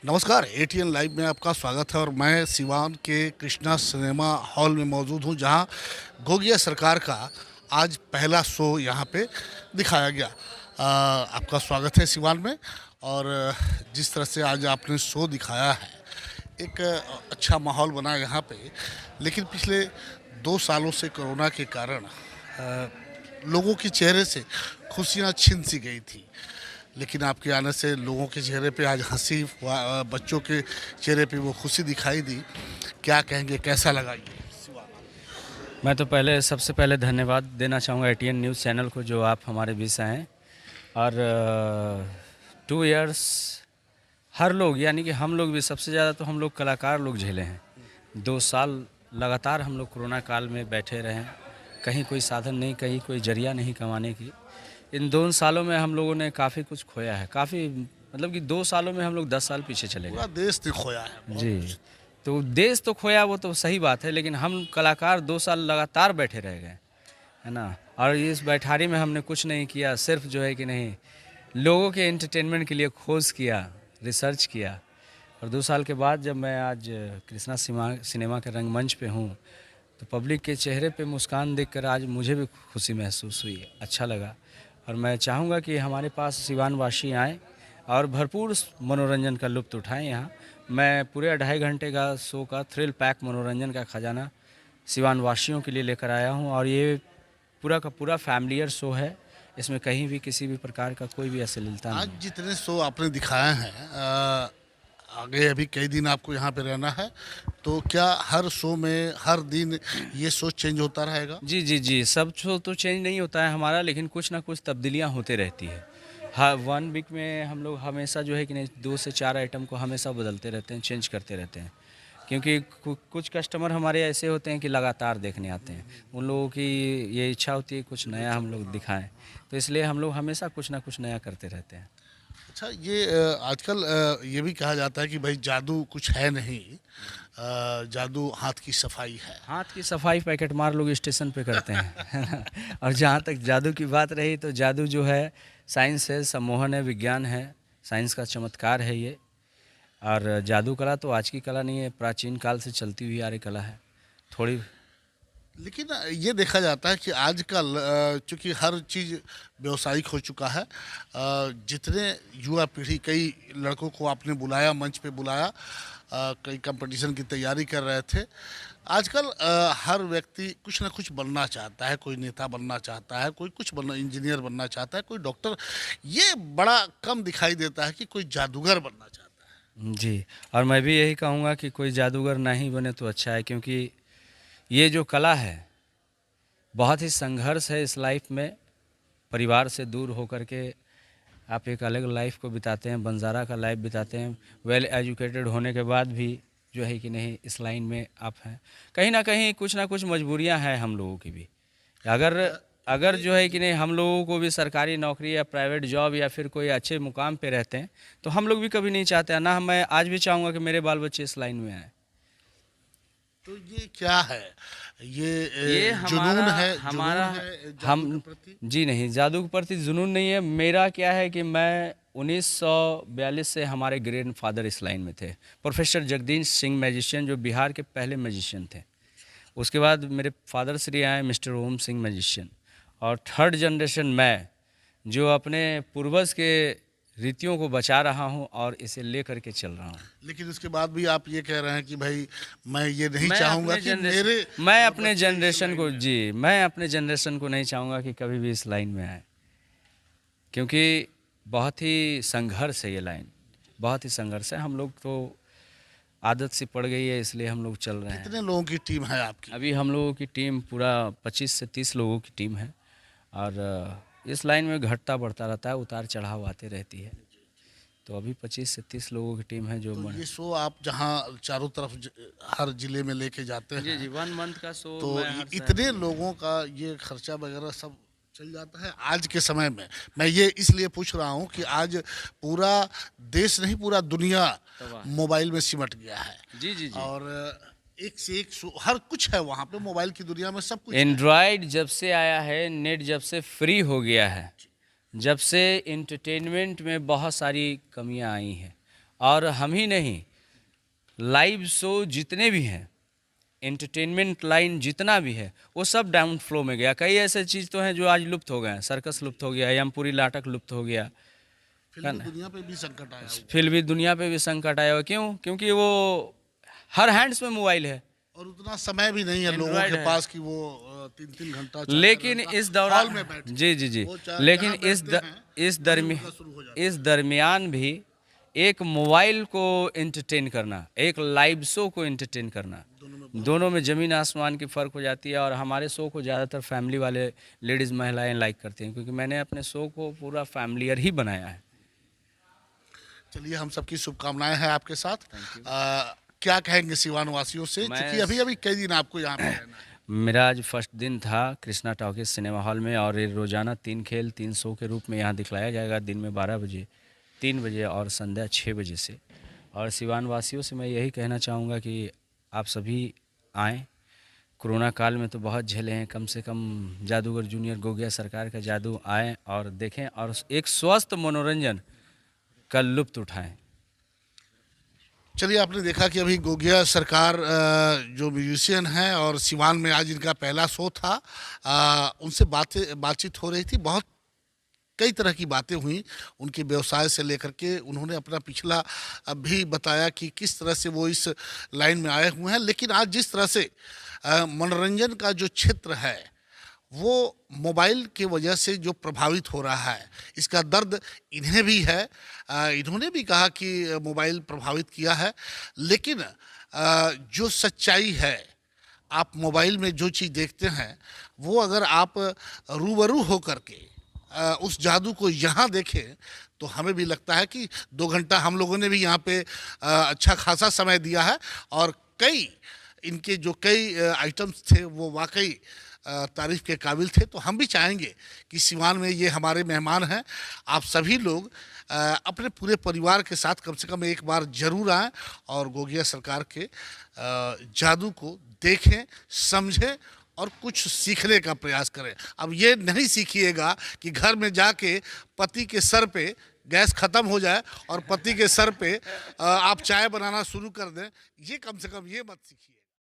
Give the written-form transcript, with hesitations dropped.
नमस्कार, ATN live में आपका स्वागत है और मैं सिवान के कृष्णा सिनेमा हॉल में मौजूद हूं, जहां गोगिया सरकार का आज पहला शो यहां पे दिखाया गया। आपका स्वागत है सिवान में। और जिस तरह से आज आपने शो दिखाया है, एक अच्छा माहौल बना यहाँ पे। लेकिन पिछले 2 सालों से कोरोना के कारण लोगों के चेहरे से खुशियाँ छिन सी गई थी। लेकिन आपके आने से लोगों के चेहरे पे आज हंसी, बच्चों के चेहरे पे वो खुशी दिखाई दी। क्या कहेंगे, कैसा लगा ये? मैं तो पहले सबसे पहले धन्यवाद देना चाहूँगा एटीएन न्यूज़ चैनल को, जो आप हमारे बीच से हैं। और 2 इयर्स हर लोग, यानी कि हम लोग भी, सबसे ज़्यादा तो हम लोग कलाकार लोग झेले हैं। 2 साल लगातार हम लोग कोरोना काल में बैठे रहे हैं। कहीं कोई साधन नहीं, कहीं कोई जरिया नहीं कमाने की। इन 2 सालों में हम लोगों ने काफ़ी कुछ खोया है। काफ़ी मतलब कि 2 सालों में हम लोग 10 साल पीछे चले गए। पूरा देश ने खोया है बहुत जी, कुछ। तो देश तो खोया, वो तो सही बात है, लेकिन हम कलाकार 2 साल लगातार बैठे रह गए, है ना। और इस बैठारी में हमने कुछ नहीं किया, सिर्फ जो है कि नहीं, लोगों के एंटरटेनमेंट के लिए खोज किया, रिसर्च किया। और 2 साल के बाद जब मैं आज कृष्णा सिनेमा के रंगमंच पे हूँ, तो पब्लिक के चेहरे पे मुस्कान देखकर आज मुझे भी खुशी महसूस हुई, अच्छा लगा। और मैं चाहूँगा कि हमारे पास सिवानवासी आएँ और भरपूर मनोरंजन का लुत्फ़ उठाएँ यहाँ। मैं पूरे 2.5 घंटे का शो का थ्रिल पैक मनोरंजन का खजाना सिवान वासियों के लिए लेकर आया हूँ। और ये पूरा का पूरा फैमिलियर शो है। इसमें कहीं भी किसी भी प्रकार का कोई भी अश्लीलता नहीं आज है। जितने शो आपने दिखाए हैं, आगे अभी कई दिन आपको यहाँ पे रहना है, तो क्या हर शो में हर दिन ये शो चेंज होता रहेगा? जी, जी, जी। सब शो तो चेंज नहीं होता है हमारा, लेकिन कुछ ना कुछ तब्दीलियाँ होते रहती है। हाँ, 1 वीक में हम लोग हमेशा जो है कि नहीं, 2 से 4 आइटम को हमेशा बदलते रहते हैं, चेंज करते रहते हैं। क्योंकि कुछ कस्टमर हमारे ऐसे होते हैं कि लगातार देखने आते हैं। उन लोगों की ये इच्छा होती है कुछ नया हम लोग दिखाएँ। तो इसलिए हम लोग हमेशा कुछ ना कुछ नया करते रहते हैं। अच्छा, ये आजकल ये भी कहा जाता है कि भाई जादू कुछ है नहीं, जादू हाथ की सफाई है। हाथ की सफाई पैकेट मार लोग स्टेशन पे करते हैं, है ना? और जहाँ तक जादू की बात रही, तो जादू जो है साइंस है, सम्मोहन है, विज्ञान है, साइंस का चमत्कार है ये। और जादू कला तो आज की कला नहीं है, प्राचीन काल से चलती हुई आ रही कला है। थोड़ी लेकिन ये देखा जाता है कि आजकल चूंकि हर चीज़ व्यावसायिक हो चुका है, जितने युवा पीढ़ी, कई लड़कों को आपने बुलाया, मंच पे बुलाया, कई कंपटीशन की तैयारी कर रहे थे। आजकल हर व्यक्ति कुछ ना कुछ बनना चाहता है। कोई नेता बनना चाहता है, कोई कुछ बनना, इंजीनियर बनना चाहता है, कोई डॉक्टर। ये बड़ा कम दिखाई देता है कि कोई जादूगर बनना चाहता जी। और मैं भी यही कहूँगा कि कोई जादूगर ना ही बने तो अच्छा है, क्योंकि ये जो कला है, बहुत ही संघर्ष है इस लाइफ में। परिवार से दूर होकर के आप एक अलग लाइफ को बिताते हैं, बंजारा का लाइफ बिताते हैं। वेल एजुकेटेड होने के बाद भी जो है कि नहीं, इस लाइन में आप हैं। कहीं ना कहीं कुछ ना कुछ मजबूरियां हैं हम लोगों की भी। अगर अगर जो है कि नहीं, हम लोगों को भी सरकारी नौकरी या प्राइवेट जॉब या फिर कोई अच्छे मुकाम पे रहते हैं, तो हम लोग भी कभी नहीं चाहते, ना मैं आज भी चाहूँगा कि मेरे बाल बच्चे इस लाइन में आए। तो ये क्या है? ये ये जुनून है, जुनून हमारा है हम जादू के प्रति? जी नहीं, जादू के प्रति जुनून नहीं है। मेरा क्या है कि मैं 1942 से, हमारे ग्रैंडफादर इस लाइन में थे, प्रोफेसर जगदीश सिंह मैजिशियन, जो बिहार के पहले मैजिशियन थे। उसके बाद मेरे फादर श्री आए, मिस्टर ओम सिंह मैजिशियन। और 3rd जनरेशन मैं, जो अपने पूर्वज के रीतियों को बचा रहा हूँ और इसे ले करके चल रहा हूँ। लेकिन उसके बाद भी आप ये कह रहे हैं कि भाई मैं ये नहीं मैं चाहूँगा अपने कि मेरे मैं अपने बच्चे इस जनरेशन लाइन को, में। जी, मैं अपने जनरेशन को नहीं चाहूँगा कि कभी भी इस लाइन में आए, क्योंकि बहुत ही संघर्ष है ये लाइन, बहुत ही संघर्ष है। हम लोग तो आदत सी पड़ गई है, इसलिए हम लोग चल रहे हैं। कितने लोगों की टीम है आपकी? अभी हम लोगों की टीम पूरा 25 से 30 लोगों की टीम है। और इस लाइन में घटता बढ़ता रहता है, उतार चढ़ाव आते रहती है। तो अभी 25 से 30 लोगों की टीम है जो तो ये शो आप जहाँ चारों तरफ हर जिले में लेके जाते जी, जी, हैं, 1 मंथ का शो तो मैं हर शहर इतने लोगों का ये खर्चा वगैरह सब चल जाता है आज के समय में? मैं ये इसलिए पूछ रहा हूँ कि आज पूरा देश नहीं, पूरा दुनिया तबाह। मोबाइल में सिमट गया है। जी, जी, जी। और एक से एक हर कुछ है वहाँ पे, मोबाइल की दुनिया में सब कुछ है। एंड्रॉयड जब से आया है, नेट जब से फ्री हो गया है, जब से एंटरटेनमेंट में बहुत सारी कमियां आई हैं। और हम ही नहीं, लाइव शो जितने भी हैं, एंटरटेनमेंट लाइन जितना भी है, वो सब डाउन फ्लो में गया। कई ऐसे चीज़ तो हैं जो आज लुप्त हो गए हैं। सर्कस लुप्त हो गया, यमपुरी नाटक लुप्त हो गया, फिल्मी दुनिया पे भी संकट आया हुआ। फिल्मी दुनिया पे भी संकट आया हुआ। क्यों? क्योंकि वो हर हैंड्स में मोबाइल है। और उतना समय भी नहीं है लोगों Android के है। पास कि वो 3-3 घंटा लेकिन इस दौरान हॉल में बैठ जी जी जी, वो लेकिन जहाँ बैठते हैं, वहीं उनका शुरू हो जाता इस दरमियान भी एक मोबाइल को एंटरटेन करना, एक लाइव शो को एंटरटेन करना, दोनों में ज़मीन आसमान की फ़र्क हो जाती है। और हमारे शो को ज़्यादातर फैमिली वाले लेडीज़ महिलाएं लाइक करती हैं, क्योंकि मैंने अपने शो को पूरा फैमिलियर ही बनाया है। चलिए, हम सबकी शुभकामनाएं हैं आपके साथ। क्या कहेंगे सिवान वासियों से, मैं- क्योंकि अभी अभी कई दिन आपको यहाँ पे रहना है। मेरा आज फर्स्ट दिन था कृष्णा टॉकीज सिनेमा हॉल में, और ये रोज़ाना 3 खेल 3 शो के रूप में यहाँ दिखलाया जाएगा, दिन में 12 बजे, 3 बजे और संध्या 6 बजे से। और सिवान वासियों से मैं यही कहना चाहूँगा कि आप सभी आएँ। कोरोना काल में तो बहुत झेले हैं, कम से कम जादूगर जूनियर गोगिया सरकार का जादू आएँ और देखें, और एक स्वस्थ मनोरंजन का लुत्फ़ उठाएँ। चलिए, आपने देखा कि अभी गोगिया सरकार जो म्यूजिशियन हैं और सिवान में आज इनका पहला शो था, उनसे बातचीत हो रही थी। बहुत कई तरह की बातें हुई उनके व्यवसाय से लेकर के। उन्होंने अपना पिछला भी बताया कि किस तरह से वो इस लाइन में आए हुए हैं। लेकिन आज जिस तरह से मनोरंजन का जो क्षेत्र है वो मोबाइल की वजह से जो प्रभावित हो रहा है, इसका दर्द इन्हें भी है। इन्होंने भी कहा कि मोबाइल प्रभावित किया है, लेकिन जो सच्चाई है, आप मोबाइल में जो चीज़ देखते हैं वो अगर आप रूबरू हो करके उस जादू को यहाँ देखें तो हमें भी लगता है कि 2 घंटा हम लोगों ने भी यहाँ पे अच्छा खासा समय दिया है। और कई इनके जो कई आइटम्स थे वो वाकई तारीफ़ के काबिल थे। तो हम भी चाहेंगे कि सिवान में ये हमारे मेहमान हैं, आप सभी लोग अपने पूरे परिवार के साथ कम से कम एक बार ज़रूर आएँ और गोगिया सरकार के जादू को देखें, समझें और कुछ सीखने का प्रयास करें। अब ये नहीं सीखिएगा कि घर में जाके पति के सर पे गैस ख़त्म हो जाए और पति के सर पे आप चाय बनाना शुरू कर दें। ये कम से कम ये मत सीखिए।